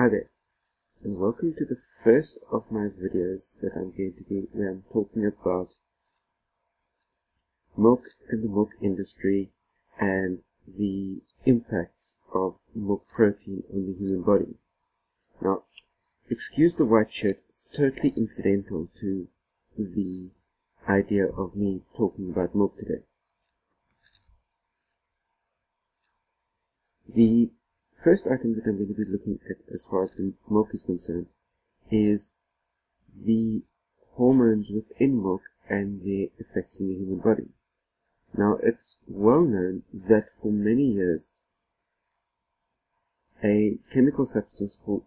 Hi there, and welcome to the first of my videos that I'm going to be where I'm talking about milk and the milk industry and the impacts of milk protein on the human body. Now, excuse the white shirt, it's totally incidental to the idea of me talking about milk today. The first item that I'm going to be looking at as far as the milk is concerned is the hormones within milk and their effects on the human body. Now, it's well known that for many years a chemical substance called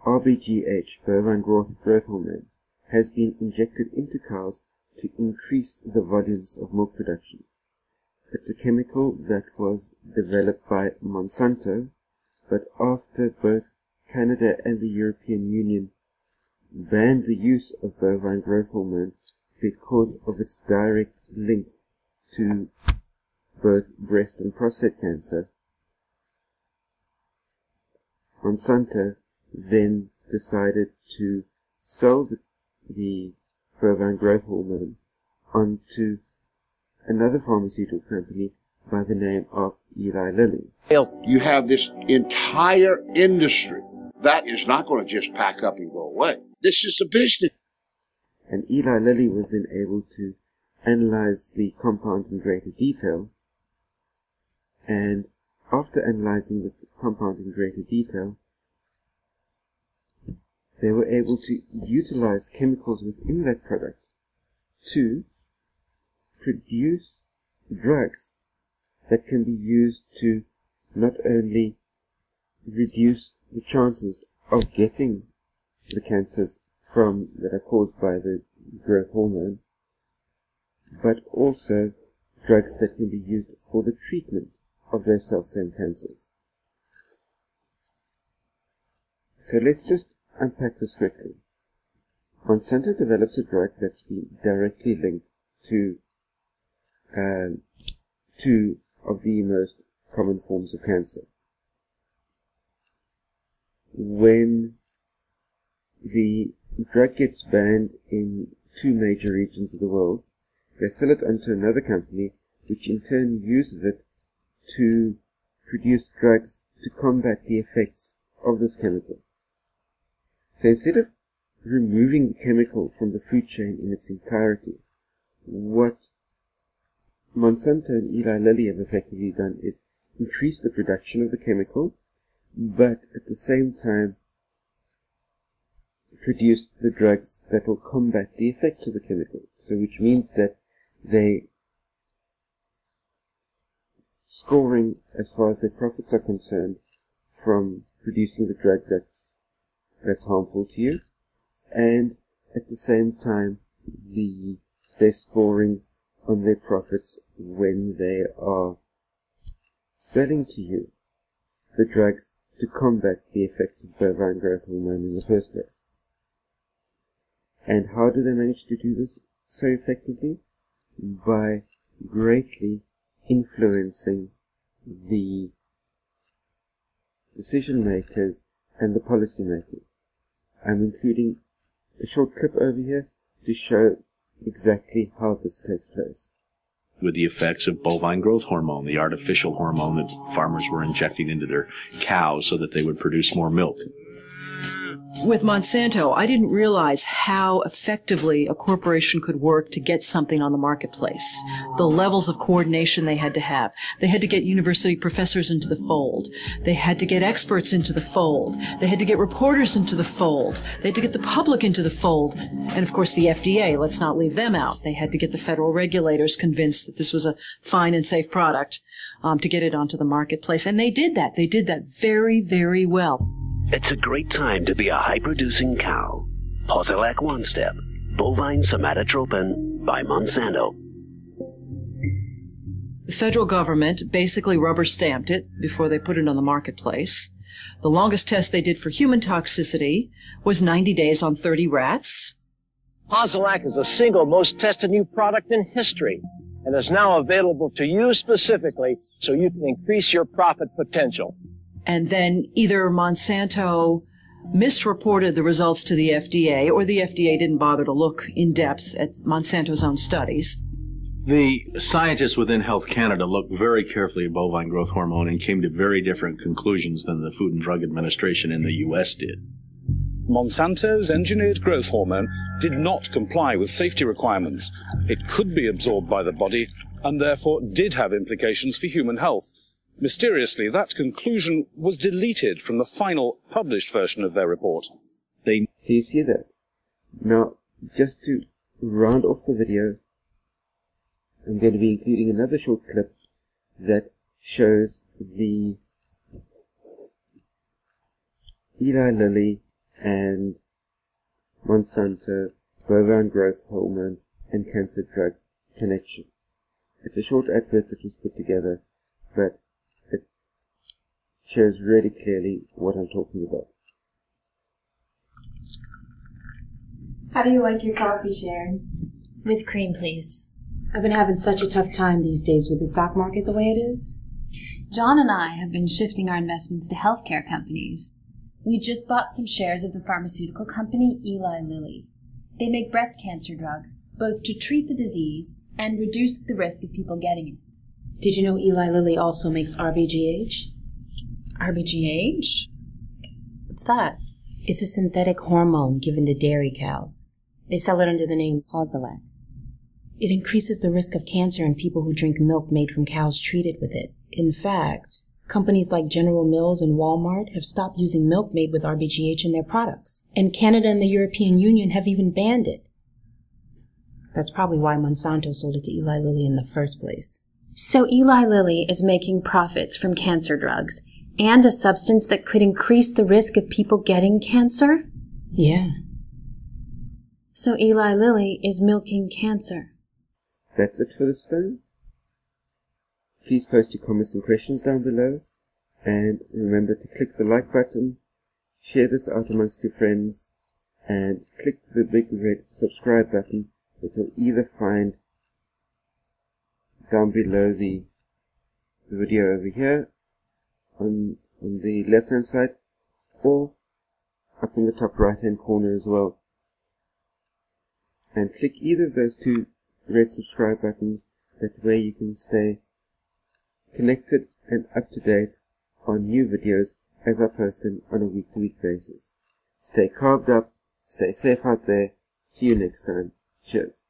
RBGH, Bovine Growth Hormone, has been injected into cows to increase the volumes of milk production. It's a chemical that was developed by Monsanto, but after both Canada and the European Union banned the use of bovine growth hormone because of its direct link to both breast and prostate cancer, Monsanto then decided to sell the bovine growth hormone onto another pharmaceutical company by the name of Eli Lilly. You have this entire industry that is not going to just pack up and go away. This is the business. And Eli Lilly was then able to analyze the compound in greater detail, and after analyzing the compound in greater detail, they were able to utilize chemicals within that product to produce drugs that can be used to not only reduce the chances of getting the cancers that are caused by the growth hormone, but also drugs that can be used for the treatment of those self-same cancers. So let's just unpack this quickly. Monsanto develops a drug that's been directly linked to two of the most common forms of cancer. When the drug gets banned in two major regions of the world, they sell it onto another company, which in turn uses it to produce drugs to combat the effects of this chemical. So instead of removing the chemical from the food chain in its entirety, what Monsanto and Eli Lilly have effectively done is increase the production of the chemical, but at the same time produce the drugs that will combat the effects of the chemical. So which means that they scoring as far as their profits are concerned from producing the drug that's harmful to you, and at the same time they're scoring on their profits when they are selling to you the drugs to combat the effects of bovine growth hormone in the first place. And how do they manage to do this so effectively? By greatly influencing the decision makers and the policy makers. I'm including a short clip over here to show exactly how this takes place. With the effects of bovine growth hormone, the artificial hormone that farmers were injecting into their cows so that they would produce more milk. With Monsanto, I didn't realize how effectively a corporation could work to get something on the marketplace. The levels of coordination they had to have. They had to get university professors into the fold. They had to get experts into the fold. They had to get reporters into the fold. They had to get the public into the fold. And of course the FDA, let's not leave them out. They had to get the federal regulators convinced that this was a fine and safe product to get it onto the marketplace. And they did that. They did that very, very well. It's a great time to be a high-producing cow. Posilac One Step, bovine somatotropin by Monsanto. The federal government basically rubber-stamped it before they put it on the marketplace. The longest test they did for human toxicity was 90 days on 30 rats. Posilac is the single most tested new product in history and is now available to you specifically so you can increase your profit potential. And then either Monsanto misreported the results to the FDA, or the FDA didn't bother to look in depth at Monsanto's own studies. The scientists within Health Canada looked very carefully at bovine growth hormone and came to very different conclusions than the Food and Drug Administration in the U.S. did. Monsanto's engineered growth hormone did not comply with safety requirements. It could be absorbed by the body and therefore did have implications for human health. Mysteriously, that conclusion was deleted from the final published version of their report. So you see that. Now, just to round off the video, I'm going to be including another short clip that shows the Eli Lilly and Monsanto bovine growth hormone and cancer drug connection. It's a short advert that was put together, but it shows really clearly what I'm talking about. How do you like your coffee, Sharon? With cream, please. I've been having such a tough time these days with the stock market the way it is. John and I have been shifting our investments to healthcare companies. We just bought some shares of the pharmaceutical company Eli Lilly. They make breast cancer drugs, both to treat the disease and reduce the risk of people getting it. Did you know Eli Lilly also makes RBGH? RBGH? What's that? It's a synthetic hormone given to dairy cows. They sell it under the name Posilac. It increases the risk of cancer in people who drink milk made from cows treated with it. In fact, companies like General Mills and Walmart have stopped using milk made with RBGH in their products. And Canada and the European Union have even banned it. That's probably why Monsanto sold it to Eli Lilly in the first place. So Eli Lilly is making profits from cancer drugs and a substance that could increase the risk of people getting cancer? Yeah. So Eli Lilly is milking cancer. That's it for this time. Please post your comments and questions down below, and remember to click the like button, share this out amongst your friends, and click the big red subscribe button that you'll either find down below the video over here on the left hand side, or up in the top right hand corner as well. And click either of those two red subscribe buttons, that way you can stay connected and up to date on new videos as I post them on a week-to-week basis. Stay carved up, stay safe out there, see you next time, cheers.